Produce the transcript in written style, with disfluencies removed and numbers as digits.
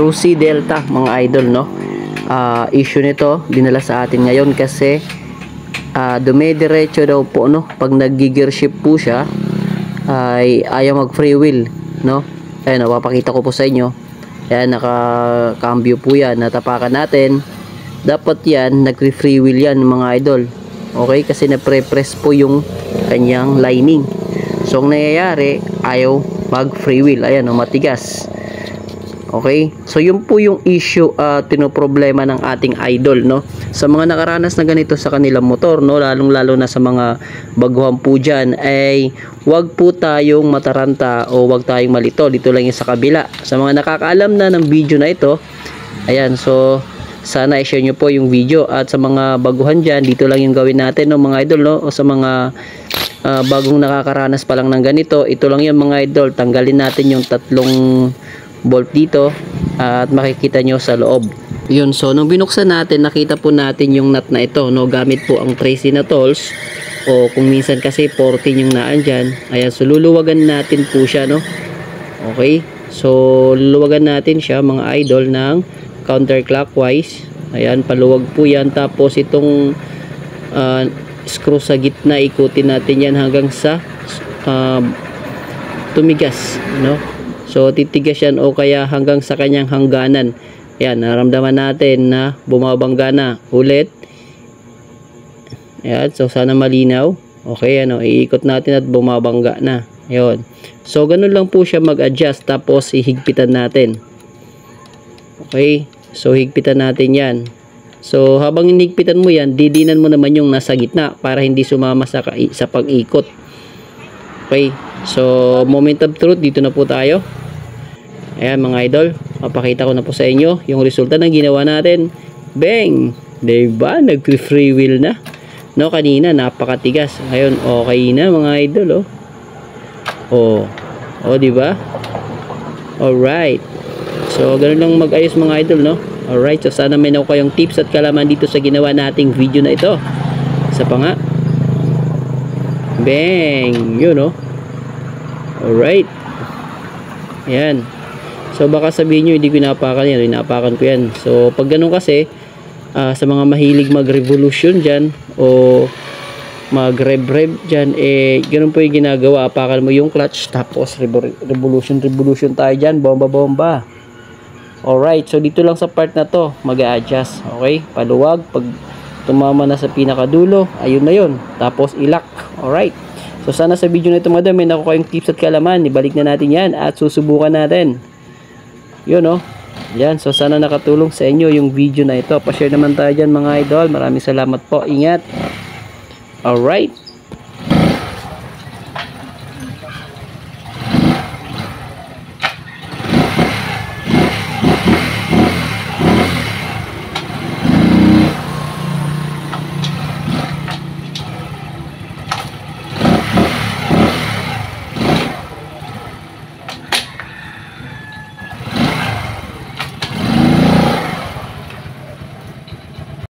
Rusi Delta mga idol, no. Issue nito dinala sa atin ngayon kasi dumediretso daw po, no. Pag nag-gear shift po siya ay ayaw mag free wheel, no. Ayan, papakita ko po sa inyo. Ayan, naka-cambio po yan. Natapakan natin, dapat yan nag-free wheel yan mga idol. Okay, kasi na-pre-press po yung kanyang lining. So ang nangyayari, ayaw mag free wheel. Ayan, matigas. Okay, so yun po yung issue, tinoproblema ng ating idol, no. Sa mga nakaranas na ganito sa kanilang motor, no, lalong lalo na sa mga baguhan po dyan, ay wag po tayong mataranta o wag tayong malito. Dito lang yung sa kabila. Sa mga nakakaalam na ng video na ito, ayan, so sana i-share nyo po yung video. At sa mga baguhan dyan, dito lang yung gawin natin, no, mga idol, no. O sa mga bagong nakakaranas pa lang ng ganito, ito lang yung mga idol. Tanggalin natin yung tatlong bolt dito at makikita nyo sa loob. Yun, so nung binuksan natin, nakita po natin yung nut na ito, no, gamit po ang 13 na tools, o kung minsan kasi 14 yung naan dyan. Ayan, so luluwagan natin po siya, no. Okay, so luluwagan natin siya mga idol ng counterclockwise. Ayan, paluwag po yan. Tapos itong screw sa gitna, ikutin natin yan hanggang sa tumigas, no. So titigas yan o kaya hanggang sa kanyang hangganan. Ayan, naramdaman natin na bumabangga na ulit. Ayan, so sana malinaw. Okay, ano, iikot natin at bumabangga na. Ayan, so ganun lang po siya mag-adjust. Tapos ihigpitan natin. Okay, so higpitan natin yan. So habang hinigpitan mo yan, didinan mo naman yung nasa gitna para hindi sumama sa pag-ikot. Okay, so moment of truth, dito na po tayo. Ayan mga idol, papakita ko na po sa inyo yung resulta ng ginawa natin. Bang! Diba? Nag-free wheel na. No, kanina napakatigas. Ngayon okay na mga idol, oh. Oh, diba? Alright. So ganun lang mag-ayos mga idol, no. Alright, so sana may nakuha kayong tips at kalaman dito sa ginawa nating video na ito. Isa pa nga. Bang! Yun, no. Alright. Ayan. So baka sabihin nyo hindi ko inapakan yan, inapakan ko yan. So pag ganun kasi, sa mga mahilig mag-revolution dyan o mag-rev-rev dyan, ganun po yung ginagawa. Apakan mo yung clutch, tapos revolution tayo dyan, bomba. Alright, so dito lang sa part na to mag-a-adjust. Okay, paluwag. Pag tumama na sa pinakadulo, ayun na yun, tapos ilak. Alright, so sana sa video na ito mga may nakuha yung tips at kalaman. Ibalik na natin yan at susubukan natin. Yun, no. Yan, so sana nakatulong sa inyo yung video na ito. Pa-share naman tayo dyan mga idol. Maraming salamat po. Ingat. Alright.